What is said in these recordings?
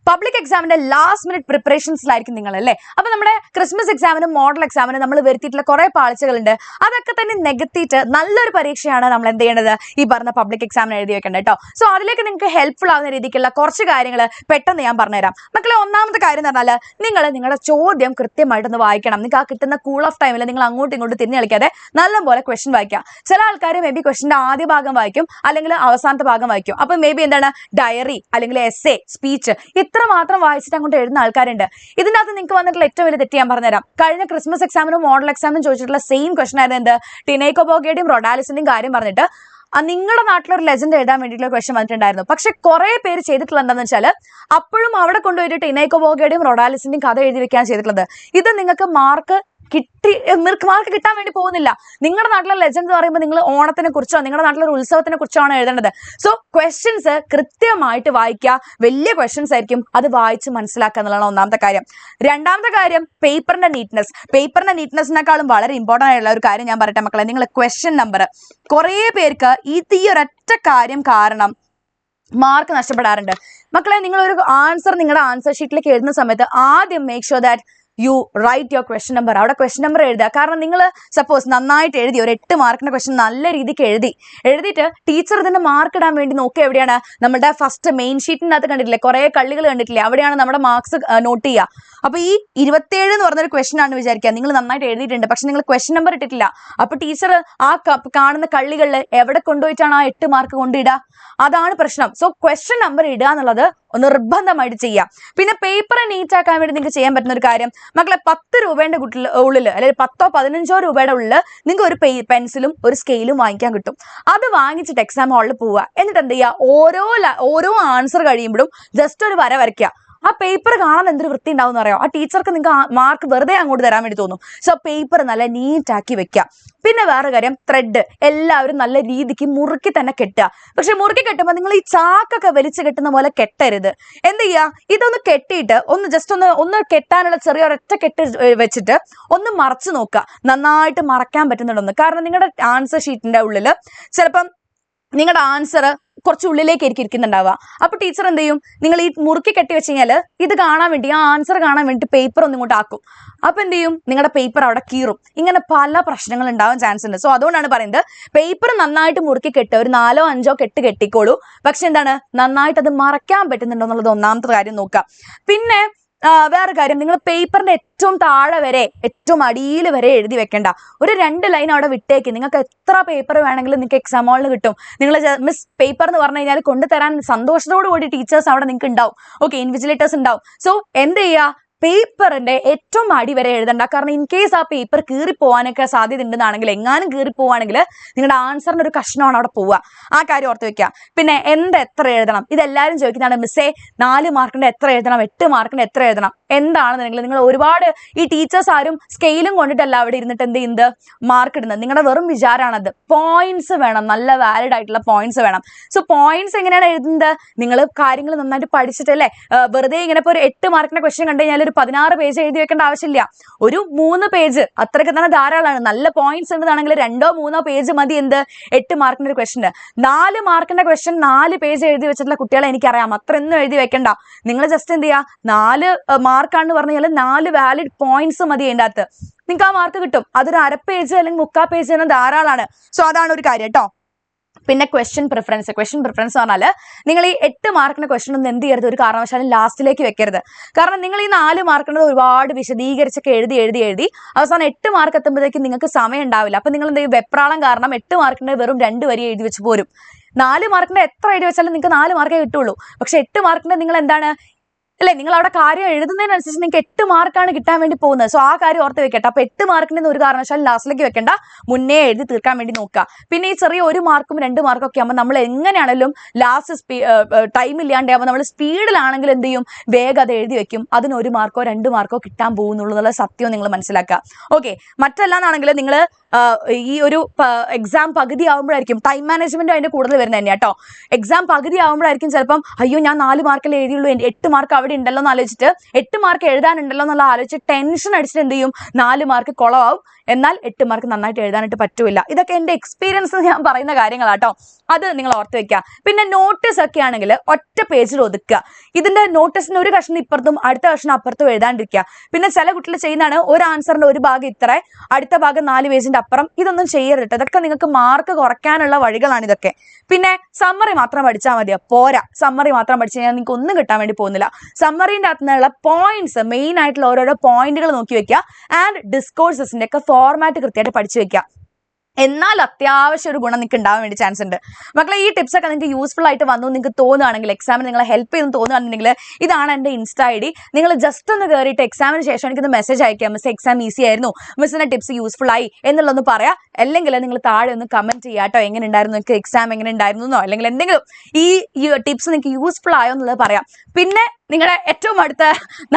Public എക്സാമിന്റെ last minute പ്രിപ്പറേഷൻസിലായിരിക്കും നിങ്ങൾ അല്ലേ. അപ്പൊ നമ്മുടെ ക്രിസ്മസ് എക്സാമിനും മോഡൽ എക്സാമിനും നമ്മൾ വരുത്തിയിട്ടുള്ള കുറെ പാളിച്ചകളുണ്ട്. അതൊക്കെ തന്നെ നികത്തിയിട്ട് നല്ലൊരു പരീക്ഷയാണ് നമ്മൾ എന്ത് ചെയ്യേണ്ടത്, ഈ പറഞ്ഞ പബ്ലിക് എക്സാമിന് എഴുതി വെക്കേണ്ടത് കേട്ടോ. സോ അതിലേക്ക് നിങ്ങൾക്ക് ഹെൽപ്ഫുൾ ആവുന്ന രീതിക്കുള്ള കുറച്ച് കാര്യങ്ങൾ പെട്ടെന്ന് ഞാൻ പറഞ്ഞുതരാം മക്കളെ. ഒന്നാമത്തെ കാര്യം എന്ന് പറഞ്ഞാൽ നിങ്ങളുടെ ചോദ്യം കൃത്യമായിട്ടൊന്ന് വായിക്കണം. നിങ്ങൾക്ക് ആ കിട്ടുന്ന കൂൾ ഓഫ് ടൈമിൽ നിങ്ങൾ അങ്ങോട്ടും ഇങ്ങോട്ടും തിരിഞ്ഞു കളിക്കാതെ നല്ലപോലെ ക്വസ്റ്റൻ വായിക്കുക. ചില ആൾക്കാർ മേ ബി ക്വസ്റ്റന്റെ ആദ്യ ഭാഗം വായിക്കും, അല്ലെങ്കിൽ അവസാനത്തെ ഭാഗം വായിക്കും. അപ്പൊ മേ ബി എന്താണ്, ഡയറി അല്ലെങ്കിൽ എസ്സേ, സ്പീച്ച് ഇത്ര മാത്രം വായിച്ചിട്ട് അങ്ങോട്ട് എഴുതുന്ന ആൾക്കാരുണ്ട്. ഇതിനകത്ത് നിങ്ങൾക്ക് വന്നിട്ടുള്ള ഏറ്റവും വലിയ തെറ്റ് ഞാൻ പറഞ്ഞുതരാം. കഴിഞ്ഞ ക്രിസ്മസ് എക്സാമിനും മോഡൽ എക്സാമിനും ചോദിച്ചിട്ടുള്ള സെയിം ക്വസ്റ്റൻ ആയിരുന്നു എന്ത്, ടിനൈക്കോബോഗയുടെയും റൊഡാലിസിന്റെയും കാര്യം പറഞ്ഞിട്ട് നിങ്ങളുടെ നാട്ടിലൊരു ലെജൻഡ് എഴുതാൻ വേണ്ടിയിട്ടുള്ള ക്വസ്റ്റൻ വന്നിട്ടുണ്ടായിരുന്നു. പക്ഷെ കുറെ പേര് ചെയ്തിട്ടുള്ള എന്താണെന്ന് വെച്ചാൽ അപ്പോഴും അവിടെ കൊണ്ടുപോയിട്ട് ടിനൈക്കോബോഗയുടെയും റൊഡാലിസിന്റെയും കഥ എഴുതി വെക്കാൻ ചെയ്തിട്ടുള്ളത്. ഇത് നിങ്ങൾക്ക് മാർക്ക് കിട്ടാൻ വേണ്ടി പോകുന്നില്ല. നിങ്ങളുടെ നാട്ടിലെ ലെജൻഡ് എന്ന് പറയുമ്പോൾ നിങ്ങൾ ഓണത്തിനെ കുറിച്ചോ നിങ്ങളുടെ നാട്ടിലെ ഒരു ഉത്സവത്തിനെ കുറിച്ചോ ആണ് എഴുതേണ്ടത്. സോ ക്വസ്റ്റ്യൻസ് കൃത്യമായിട്ട് വായിക്കുക. വലിയ ക്വസ്റ്റ്യൻസ് ആയിരിക്കും, അത് വായിച്ച് മനസ്സിലാക്കുക എന്നുള്ളതാണ് ഒന്നാമത്തെ കാര്യം. രണ്ടാമത്തെ കാര്യം പേപ്പറിന്റെ നീറ്റ്നെസ്സിനേക്കാളും വളരെ ഇമ്പോർട്ടൻ്റ് ആയിട്ടുള്ള ഒരു കാര്യം ഞാൻ പറയട്ടെ മക്കളെ. നിങ്ങൾ ക്വസ്റ്റ്യൻ നമ്പർ, കുറേ പേർക്ക് ഈ ഒരൊറ്റ കാര്യം കാരണം മാർക്ക് നഷ്ടപ്പെടാറുണ്ട് മക്കളെ. നിങ്ങൾ ഒരു ആൻസർ നിങ്ങളുടെ ആൻസർ ഷീറ്റിലേക്ക് എഴുതുന്ന സമയത്ത് ആദ്യം make sure that you write your question number. അവിടെ ക്വസ്റ്റൻ നമ്പർ എഴുതുക. കാരണം നിങ്ങൾ സപ്പോസ് നന്നായിട്ട് എഴുതി, ഒരു 8 മാർക്കിന്റെ ക്വസ്റ്റൻ നല്ല രീതിക്ക് എഴുതിയിട്ട് ടീച്ചർ ഇതിന്റെ മാർക്ക് ഇടാൻ വേണ്ടി നോക്കുക എവിടെയാണ്, നമ്മുടെ ഫസ്റ്റ് മെയിൻ ഷീറ്റിനകത്ത് കണ്ടിട്ടില്ലേ, കുറെ കള്ളികൾ കണ്ടിട്ടില്ലേ, അവിടെയാണ് നമ്മുടെ മാർക്സ് നോട്ട് ചെയ്യുക. അപ്പൊ ഈ 27 എന്ന് പറഞ്ഞൊരു ക്വസ്റ്റൻ ആണെന്ന് വിചാരിക്കുക, നിങ്ങൾ നന്നായിട്ട് എഴുതിയിട്ടുണ്ട്, പക്ഷെ നിങ്ങൾ ക്വസ്റ്റൻ നമ്പർ ഇട്ടിട്ടില്ല. അപ്പൊ ടീച്ചർ ആ കാണുന്ന കള്ളികളിൽ എവിടെ കൊണ്ടുപോയിട്ടാണ് ആ 8 മാർക്ക് കൊണ്ടിടുക? അതാണ് പ്രശ്നം. സോ ക്വസ്റ്റൻ നമ്പർ ഇടുക എന്നുള്ളത് നിർബന്ധമായിട്ട് ചെയ്യാം. പിന്നെ പേപ്പർ നീറ്റ് ആക്കാൻ വേണ്ടി നിങ്ങൾക്ക് ചെയ്യാൻ പറ്റുന്ന ഒരു കാര്യം മക്കളെ, 10 രൂപയുടെ ഉള്ളിൽ അല്ലെങ്കിൽ 10 15 രൂപയുടെ ഉള്ളിൽ നിങ്ങൾക്ക് ഒരു പെൻസിലും ഒരു സ്കെയിലും വാങ്ങിക്കാൻ കിട്ടും. അത് വാങ്ങിച്ചിട്ട് എക്സാം ഹാളിൽ പോവുക. എന്നിട്ട് എന്ത് ചെയ്യുക, ഓരോ ആൻസർ കഴിയുമ്പോഴും ജസ്റ്റ് ഒരു വര വരയ്ക്കുക. ആ പേപ്പർ കാണാൻ എന്തൊരു വൃത്തി ഉണ്ടാവും എന്ന് പറയാം. ആ ടീച്ചർക്ക് നിങ്ങൾക്ക് മാർക്ക് വെറുതെ അങ്ങോട്ട് തരാൻ വേണ്ടി തോന്നും. സോ പേപ്പർ നല്ല നീറ്റാക്കി വെക്കുക. പിന്നെ വേറെ കാര്യം, ത്രെഡ് എല്ലാവരും നല്ല രീതിക്ക് മുറുക്കി തന്നെ കെട്ടുക. പക്ഷെ മുറുക്കി കെട്ടുമ്പോൾ നിങ്ങൾ ഈ ചാക്കൊക്കെ വലിച്ചു കെട്ടുന്ന പോലെ കെട്ടരുത്. എന്ത് ചെയ്യുക, ഇതൊന്ന് കെട്ടിയിട്ട് ഒന്ന് കെട്ടാനുള്ള ചെറിയ ഒരൊറ്റ കെട്ട് വെച്ചിട്ട് ഒന്ന് മറച്ചു നോക്കുക, നന്നായിട്ട് മറക്കാൻ പറ്റുന്നുണ്ടെന്ന്. കാരണം നിങ്ങളുടെ ആൻസർ ഷീറ്റിന്റെ ഉള്ളിൽ ചിലപ്പം നിങ്ങളുടെ ആൻസർ കുറച്ച് ഉള്ളിലേക്ക് ഇരിക്കുന്നുണ്ടാവുക. അപ്പൊ ടീച്ചർ എന്ത് ചെയ്യും, നിങ്ങൾ ഈ മുറുക്കി കെട്ടി വെച്ച് കഴിഞ്ഞാൽ ഇത് കാണാൻ വേണ്ടി, ആ ആൻസർ കാണാൻ വേണ്ടി പേപ്പർ ഒന്നും ഇങ്ങോട്ട് ആക്കും. അപ്പൊ എന്ത് ചെയ്യും, നിങ്ങളുടെ പേപ്പർ അവിടെ കീറും. ഇങ്ങനെ പല പ്രശ്നങ്ങൾ ഉണ്ടാവാൻ ചാൻസ് ഉണ്ട്. സോ അതുകൊണ്ടാണ് പറയുന്നത് പേപ്പർ നന്നായിട്ട് മുറുക്കി കെട്ടുക. ഒരു 4 5 കെട്ട് കെട്ടിക്കോളൂ. പക്ഷെ എന്താണ്, നന്നായിട്ട് അത് മറയ്ക്കാൻ പറ്റുന്നുണ്ടോ എന്നുള്ളത് ഒന്നാമത്തെ കാര്യം നോക്കാം. പിന്നെ വേറെ കാര്യം, നിങ്ങൾ പേപ്പറിന്റെ ഏറ്റവും താഴെ വരെ ഏറ്റവും അടിയിൽ വരെ എഴുതി വെക്കേണ്ട. ഒരു 2 ലൈൻ അവിടെ വിട്ടേക്ക്. നിങ്ങൾക്ക് എത്ര പേപ്പർ വേണമെങ്കിലും നിങ്ങൾക്ക് എക്സാം ഹാളിൽ കിട്ടും. നിങ്ങൾ മിസ് പേപ്പർ എന്ന് പറഞ്ഞു കഴിഞ്ഞാൽ കൊണ്ടുതരാൻ സന്തോഷത്തോടു കൂടി ടീച്ചേഴ്സ് അവിടെ നിങ്ങൾക്ക് ഉണ്ടാവും. ഓക്കെ, ഇൻവിജിലേറ്റേഴ്സ് ഉണ്ടാവും. സോ എന്ത് ചെയ്യുക, പേപ്പറിന്റെ ഏറ്റവും അടി വരെ എഴുതണ്ട. കാരണം ഇൻ കേസ് ആ പേപ്പർ കീറിപ്പോവാനൊക്കെ സാധ്യത ഉണ്ടെന്നാണെങ്കിൽ, എങ്ങാനും കീറിപ്പോവാണെങ്കിൽ നിങ്ങളുടെ ആൻസറിന്റെ ഒരു കഷ്ണമാണ് അവിടെ പോവുക. ആ കാര്യം ഓർത്ത് വെക്കുക. പിന്നെ എത്ര എഴുതണം, ഇതെല്ലാവരും ചോദിക്കുന്നതാണ്. മിസ്സേ 4 മാർക്കിന്റെ എത്ര എഴുതണം, 8 മാർക്കിന്റെ എത്ര എഴുതണം? എന്താണെന്നുണ്ടെങ്കിൽ നിങ്ങൾ ഒരുപാട് ഈ ടീച്ചേഴ്സ് ആരും സ്കെയിലും കൊണ്ടിട്ടല്ല അവിടെ ഇരുന്നിട്ട് എന്ത് ചെയ്യുന്നത്, മാർക്ക് ഇടുന്നത്. നിങ്ങളുടെ വെറും വിചാരമാണത്. പോയിന്റ്സ് വേണം, നല്ല വാലിഡ് ആയിട്ടുള്ള പോയിന്റ്സ് വേണം. സോ പോയിന്റ്സ് എങ്ങനെയാണ് എഴുതുന്നത്, നിങ്ങൾ കാര്യങ്ങൾ നന്നായിട്ട് പഠിച്ചിട്ടല്ലേ. വെറുതെ ഇങ്ങനെ ഇപ്പോൾ ഒരു 8 മാർക്കിന്റെ ക്വസ്റ്റ്യൻ കണ്ടു കഴിഞ്ഞാൽ ഒരു 16 പേജ് എഴുതി വെക്കേണ്ട ആവശ്യമില്ല. ഒരു 3 പേജ് അത്രയ്ക്ക് തന്നെ ധാരാളമാണ്. നല്ല പോയിന്റ്സ് ഉണ്ടെന്നാണെങ്കിൽ 2 3 പേജ് മതി. എന്ത് 8 മാർക്കിന്റെ ഒരു ക്വസ്റ്റ്യൻ, 4 മാർക്കിന്റെ ക്വസ്റ്റ്യൻ 4 പേജ് എഴുതി വെച്ചിട്ടുള്ള കുട്ടികളെ എനിക്കറിയാം. അത്രയൊന്നും എഴുതി വെക്കണ്ട. നിങ്ങൾ ജസ്റ്റ് എന്ത് ചെയ്യുക, 4 മാർക്കാണെന്ന് പറഞ്ഞു കഴിഞ്ഞാൽ 4 വാലിഡ് പോയിന്റ്സ് മതി അതിൻ്റെ അകത്ത്. നിങ്ങൾക്ക് ആ മാർക്ക് കിട്ടും. അതൊരു 1/2 പേജ് അല്ലെങ്കിൽ 3/4 പേജ് തന്നെ ധാരാളമാണ്. സോ അതാണ് ഒരു കാര്യം കേട്ടോ. പിന്നെ ക്വസ്റ്റ്യൻ പ്രിഫറൻസ് പറഞ്ഞാൽ നിങ്ങൾ ഈ 8 മാർക്കിന്റെ ക്വസ്റ്റ്യൻ ഒന്നും എന്ത് ചെയ്യരുത്, ഒരു കാരണവശാലും ലാസ്റ്റിലേക്ക് വെക്കരുത്. കാരണം നിങ്ങൾ ഈ 4 മാർക്കിന്റെ ഒരുപാട് വിശദീകരിച്ചൊക്കെ എഴുതി അവസാനം 8 മാർക്ക് എത്തുമ്പോഴേക്കും നിങ്ങൾക്ക് സമയം ഉണ്ടാവില്ല. അപ്പൊ നിങ്ങൾ എന്ത് ചെയ്യും, വെപ്രാളം കാരണം 8 മാർക്കിന്റെ വെറും 2 വരി എഴുതി വെച്ച് പോരും. 4 മാർക്കിന്റെ എത്ര എഴുതി വെച്ചാലും നിങ്ങൾക്ക് 4 മാർക്കേ കിട്ടുള്ളൂ. പക്ഷെ 8 മാർക്കിന്റെ നിങ്ങൾ എന്താണ് അല്ലെ, നിങ്ങൾ അവിടെ കാര്യം എഴുതുന്നതിനനുസരിച്ച് നിങ്ങൾക്ക് 8 മാർക്കാണ് കിട്ടാൻ വേണ്ടി പോകുന്നത്. സോ ആ കാര്യം ഓർത്ത് വെക്കട്ടെ. അപ്പൊ 8 മാർക്കിന്റെ ഒരു കാരണവശാലും ലാസ്റ്റിലേക്ക് വെക്കേണ്ട, മുന്നേ എഴുതി തീർക്കാൻ വേണ്ടി നോക്കുക. പിന്നെ ഈ ചെറിയ 1 മാർക്കും 2 മാർക്കും ഒക്കെ ആകുമ്പോൾ നമ്മൾ എങ്ങനെയാണെങ്കിലും ലാസ്റ്റ് ടൈം ഇല്ലാണ്ടാകുമ്പോൾ നമ്മൾ സ്പീഡിലാണെങ്കിൽ എന്ത് ചെയ്യും, വേഗം അത് എഴുതി വെക്കും. അതിന് 1 മാർക്കോ 2 മാർക്കോ കിട്ടാൻ പോകുന്നുള്ള സത്യവും നിങ്ങൾ മനസ്സിലാക്കുക. ഓക്കെ, മറ്റല്ലാന്നാണെങ്കിൽ നിങ്ങൾ ഈ ഒരു എക്സാം പകുതി ആവുമ്പോഴായിരിക്കും ടൈം മാനേജ്മെന്റ് അതിന്റെ കൂടുതൽ വരുന്നത് തന്നെ കേട്ടോ. എക്സാം പകുതി ആവുമ്പോഴായിരിക്കും ചിലപ്പം അയ്യോ ഞാൻ 4 മാർക്കല്ലേ എഴുതിയുള്ളൂ, 8 മാർക്ക് അവിടെ ഉണ്ടല്ലോ എന്ന് ആലോചിച്ചിട്ട് 8 മാർക്ക് എഴുതാനുണ്ടല്ലോ എന്നുള്ള ആലോചിച്ച് ടെൻഷൻ അടിച്ചിട്ട് എന്ത് ചെയ്യും, 4 മാർക്ക് കുളമാവും. എന്നാൽ 8 മാർക്ക് നന്നായിട്ട് എഴുതാനായിട്ട് പറ്റൂല. ഇതൊക്കെ എൻ്റെ എക്സ്പീരിയൻസ് ഞാൻ പറയുന്ന കാര്യങ്ങളാട്ടോ, അത് നിങ്ങൾ ഓർത്ത് വെക്കുക. പിന്നെ നോട്ടീസ് ഒക്കെ ആണെങ്കിൽ ഒറ്റ പേജിൽ ഒതുക്കുക. ഇതിന്റെ നോട്ടീസിന് ഒരു കഷ്ണം ഇപ്പുറത്തും അടുത്ത കഷ്ണം അപ്പുറത്തും എഴുതാണ്ടിരിക്കുക. പിന്നെ ചില കുട്ടികൾ ചെയ്യുന്നതാണ് ഒരു ആൻസറിന്റെ ഒരു ഭാഗം ഇത്ര, അടുത്ത ഭാഗം 4 പേജിന്റെ അപ്പുറം. ഇതൊന്നും ചെയ്യരുത്. ഇതൊക്കെ നിങ്ങൾക്ക് മാർക്ക് കുറയ്ക്കാനുള്ള വഴികളാണ് ഇതൊക്കെ. പിന്നെ സമ്മറി മാത്രം പഠിച്ചാൽ മതിയോ? പോരാ. സമ്മറി മാത്രം പഠിച്ചു കഴിഞ്ഞാൽ നിങ്ങൾക്ക് ഒന്നും കിട്ടാൻ വേണ്ടി പോകുന്നില്ല. സമ്മറിന്റെ അകത്ത് നിന്നുള്ള പോയിന്റ്സ്, മെയിൻ ആയിട്ടുള്ള ഓരോരോ പോയിന്റുകൾ നോക്കി വെക്കുക. ആൻഡ് ഡിസ്കോഴ്സസിന്റെ ഒക്കെ ഫോർമാറ്റ് കൃത്യമായിട്ട് പഠിച്ചു വെക്കുക. എന്നാൽ അത്യാവശ്യം ഒരു ഗുണം നിങ്ങൾക്ക് ഉണ്ടാവാൻ വേണ്ടി ചാൻസ് ഉണ്ട്. മക്കളെ, ഈ ടിപ്സ് ഒക്കെ നിങ്ങൾക്ക് യൂസ്ഫുൾ ആയിട്ട് വന്നു നിങ്ങൾക്ക് തോന്നുകയാണെങ്കിൽ, എക്സാമിന് നിങ്ങളെ ഹെൽപ്പ് ചെയ്യുന്നു തോന്നുകയാണെന്നുണ്ടെങ്കിൽ, ഇതാണ് എൻ്റെ ഇൻസ്റ്റാ ID. നിങ്ങൾ ജസ്റ്റ് ഒന്ന് കയറിയിട്ട് എക്സാമിന് ശേഷം എനിക്കൊന്ന് മെസ്സേജ് അയക്കാം. മിസ് എക്സാം ഈസി ആയിരുന്നു, മിസ്സിന്റെ ടിപ്സ് യൂസ്ഫുൾ ആയി എന്നുള്ളതൊന്ന് പറയാം. അല്ലെങ്കിൽ നിങ്ങൾ താഴെ ഒന്ന് കമന്റ് ചെയ്യാട്ടോ, എങ്ങനെ ഉണ്ടായിരുന്നു നിങ്ങൾക്ക് എക്സാം, എങ്ങനെ ഉണ്ടായിരുന്നു എന്നോ, അല്ലെങ്കിൽ എന്തെങ്കിലും ഈ ടിപ്സ് നിങ്ങൾക്ക് യൂസ്ഫുൾ ആയോ എന്നുള്ളത് പറയാം. പിന്നെ നിങ്ങളുടെ ഏറ്റവും അടുത്ത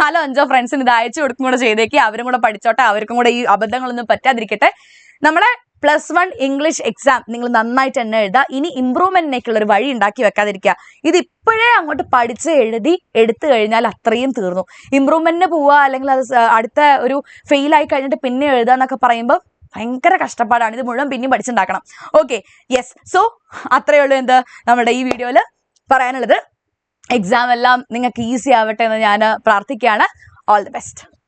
4-5 ഫ്രണ്ട്സിന് ഇത് അയച്ചു കൊടുക്കും കൂടെ ചെയ്തേക്ക്. അവരും കൂടെ പഠിച്ചോട്ടെ, അവർക്കും കൂടെ ഈ അബദ്ധങ്ങളൊന്നും പറ്റാതിരിക്കട്ടെ. നമ്മളെ +1 ഇംഗ്ലീഷ് എക്സാം നിങ്ങൾ നന്നായിട്ട് തന്നെ എഴുതുക. ഇനി ഇംപ്രൂവ്മെന്റിനേക്കുള്ള ഒരു വഴി ഉണ്ടാക്കി വെക്കാതിരിക്കുക. ഇത് ഇപ്പോഴേ അങ്ങോട്ട് പഠിച്ച് എഴുതി എടുത്തു കഴിഞ്ഞാൽ അത്രയും തീർന്നു. ഇംപ്രൂവ്മെന്റിന് പോവുക, അല്ലെങ്കിൽ അത് അടുത്ത ഒരു ഫെയിൽ ആയി കഴിഞ്ഞിട്ട് പിന്നെ എഴുതുക എന്നൊക്കെ പറയുമ്പോൾ ഭയങ്കര കഷ്ടപ്പാടാണ്. ഇത് മുഴുവൻ പിന്നെയും പഠിച്ചുണ്ടാക്കണം. Okay, yes. സോ അത്രയേ ഉള്ളൂ എന്ത് നമ്മുടെ ഈ വീഡിയോയിൽ പറയാനുള്ളത്. എക്സാം എല്ലാം നിങ്ങൾക്ക് ഈസി ആവട്ടെ എന്ന് ഞാൻ പ്രാർത്ഥിക്കുകയാണ്. All the best.